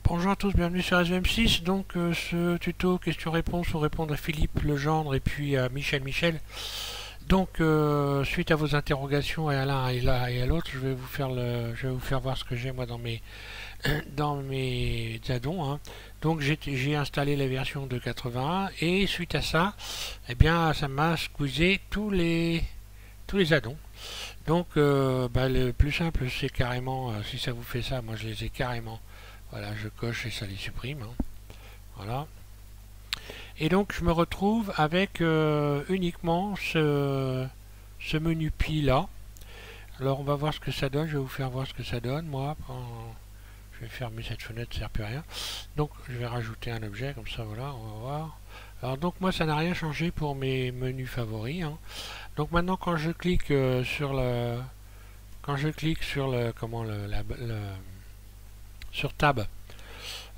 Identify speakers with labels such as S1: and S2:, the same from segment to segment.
S1: Bonjour à tous, bienvenue sur SVM6. Donc ce tuto question-réponse pour répondre à Philippe Legendre et puis à Michel. Donc suite à vos interrogations et à l'un et à l'autre, je vais vous faire voir ce que j'ai moi dans mes dans mes addons, hein. Donc j'ai installé la version de 81 et suite à ça, eh bien ça m'a squeezé tous les addons. Donc le plus simple c'est carrément, si ça vous fait ça, moi je les ai carrément. Voilà, je coche et ça les supprime, hein. Voilà. Et donc je me retrouve avec uniquement ce menu pi là. Alors on va voir ce que ça donne, je vais vous faire voir ce que ça donne. Moi, je vais fermer cette fenêtre, ça ne sert plus à rien. Donc je vais rajouter un objet comme ça, voilà, on va voir. Alors donc moi ça n'a rien changé pour mes menus favoris, hein. Donc maintenant quand je clique sur le comment sur tab,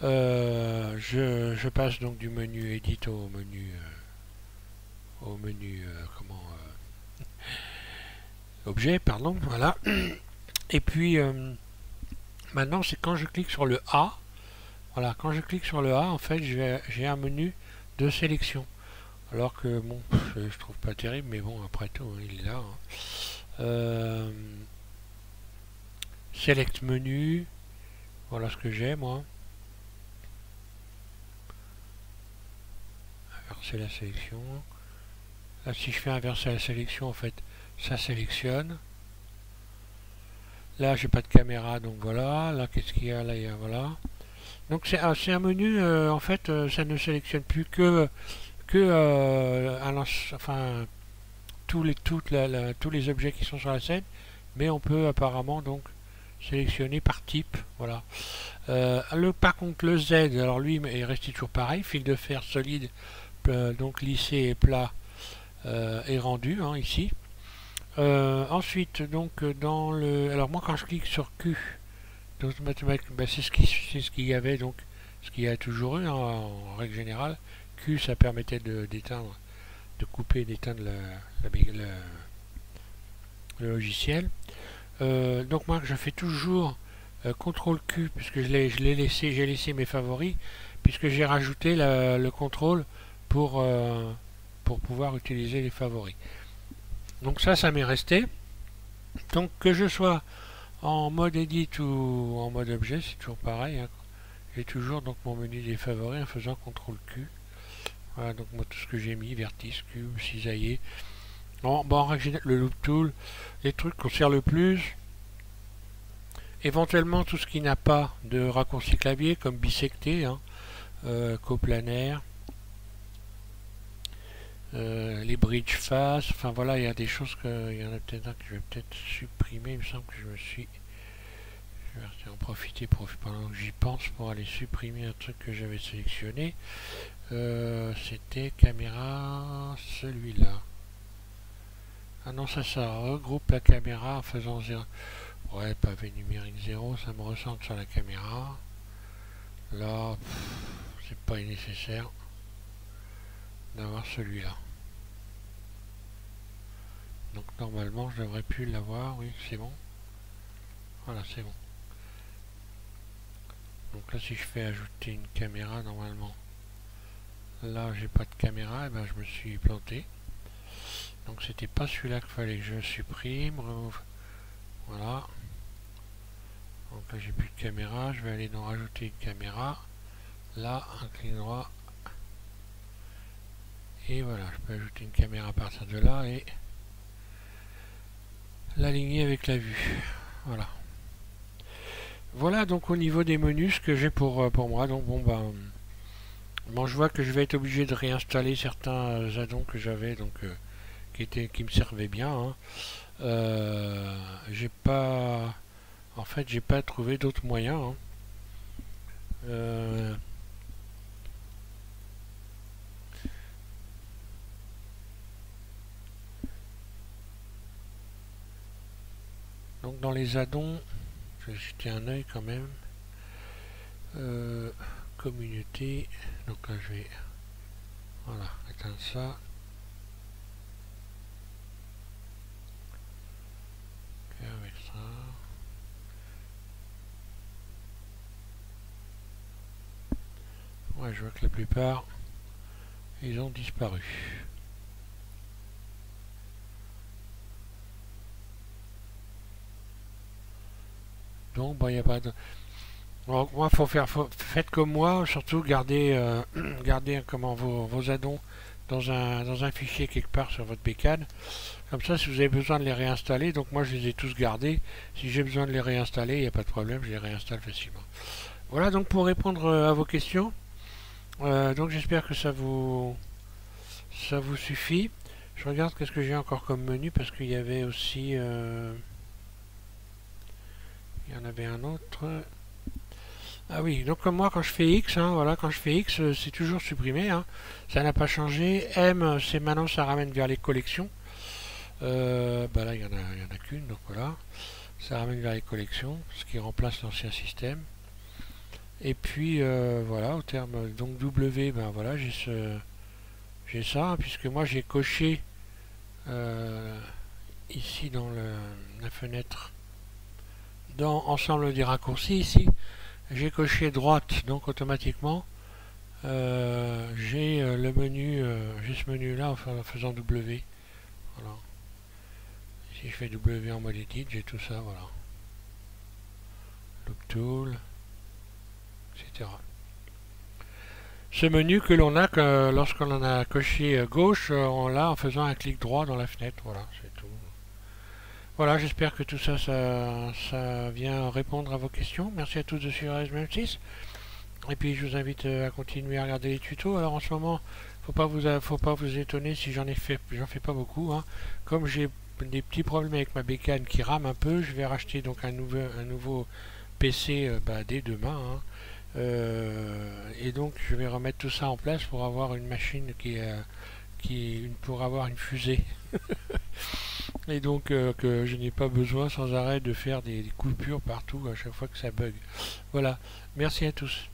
S1: je passe donc du menu Edit au menu objet, pardon, voilà. Et puis maintenant c'est quand je clique sur le A, voilà, quand je clique sur le A, en fait j'ai un menu de sélection. Alors que bon, je trouve pas terrible, mais bon après tout, hein, il est là, hein. Select menu, voilà ce que j'ai moi. Inverser la sélection. Là, si je fais inverser la sélection, en fait, ça sélectionne. Là, j'ai pas de caméra, donc voilà. Là, qu'est-ce qu'il y a? Là, il y a, voilà. Donc, c'est un menu, en fait, ça ne sélectionne plus enfin, tous les objets qui sont sur la scène, mais on peut apparemment donc sélectionner par type, voilà. Par contre, le Z, alors lui, est resté toujours pareil, fil de fer solide, donc lissé et plat, est rendu, hein, ici. Ensuite, donc dans le, alors moi quand je clique sur Q, donc c'est ce qu'il y avait, donc ce qu'il y a toujours eu, hein, en règle générale. Q, ça permettait d'éteindre, de couper et d'éteindre le logiciel. Donc moi je fais toujours CTRL Q puisque j'ai laissé mes favoris, puisque j'ai rajouté le contrôle pour pouvoir utiliser les favoris. Donc ça m'est resté. Donc que je sois en mode edit ou en mode objet, c'est toujours pareil, hein. J'ai toujours donc mon menu des favoris en faisant CTRL Q. Voilà donc moi tout ce que j'ai mis, vertice, cube, cisailler. En règle générale, le loop tool, les trucs qu'on sert le plus. Éventuellement tout ce qui n'a pas de raccourci clavier comme bisecté, hein, coplanaire, les bridge face, enfin voilà, il y a des choses il y en a peut-être un que je vais peut-être supprimer. Il me semble que je vais en profiter pendant que j'y pense pour aller supprimer un truc que j'avais sélectionné. C'était caméra, celui-là. Ah non, ça regroupe la caméra en faisant 0. Ouais, pavé numérique 0, ça me recentre sur la caméra. Là, c'est pas nécessaire d'avoir celui-là. Donc normalement, je devrais plus l'avoir. Oui, c'est bon. Voilà, c'est bon. Donc là, si je fais ajouter une caméra, normalement, là, j'ai pas de caméra, et ben je me suis planté. Donc c'était pas celui-là qu'il fallait que je supprime. Voilà. Donc là, j'ai plus de caméra. Je vais aller dans rajouter une caméra. Là, un clic droit. Et voilà, je peux ajouter une caméra à partir de là et l'aligner avec la vue. Voilà. Voilà donc au niveau des menus ce que j'ai pour moi. Donc bon, je vois que je vais être obligé de réinstaller certains addons que j'avais, donc qui me servaient bien, hein. J'ai pas, en fait, j'ai pas trouvé d'autres moyens, hein. Donc dans les addons, je vais jeter un œil quand même. Communauté, donc là je vais, voilà, éteindre ça. Avec ça. Ouais, je vois que la plupart, ils ont disparu. Donc, bon, il n'y a pas de... Donc, moi, faites comme moi, surtout gardez, gardez comment vos addons dans un fichier quelque part sur votre bécane. Comme ça, si vous avez besoin de les réinstaller, donc moi je les ai tous gardés. Si j'ai besoin de les réinstaller, il n'y a pas de problème, je les réinstalle facilement. Voilà donc pour répondre à vos questions. Donc j'espère que ça vous suffit. Je regarde qu'est-ce que j'ai encore comme menu parce qu'il y avait aussi, il y en avait un autre. Ah oui, donc comme moi quand je fais X, hein, voilà, quand je fais X, c'est toujours supprimé, hein, ça n'a pas changé. M, c'est maintenant ça ramène vers les collections. Bah là il y en a qu'une, donc voilà. Ça ramène vers les collections, ce qui remplace l'ancien système. Et puis voilà, au terme donc W, ben voilà, j'ai ça, hein, puisque moi j'ai coché ici dans la fenêtre, dans ensemble des raccourcis ici, j'ai coché droite, donc automatiquement j'ai le menu, j'ai ce menu là en faisant W. Voilà. Si je fais W en mode edit, j'ai tout ça, voilà. Loop tool, etc. Ce menu que l'on a que lorsqu'on en a coché gauche, on l'a en faisant un clic droit dans la fenêtre. Voilà, c'est tout. Voilà, j'espère que tout ça, ça vient répondre à vos questions. Merci à tous de suivre SM6. Et puis je vous invite à continuer à regarder les tutos. Alors en ce moment, faut pas vous étonner si j'en fais pas beaucoup. Hein. Comme j'ai des petits problèmes avec ma bécane qui rame un peu, je vais racheter donc un nouveau PC dès demain. Hein. Et donc je vais remettre tout ça en place pour avoir une machine pour avoir une fusée. Et donc que je n'ai pas besoin sans arrêt de faire des coupures partout à chaque fois que ça bug. Voilà, merci à tous.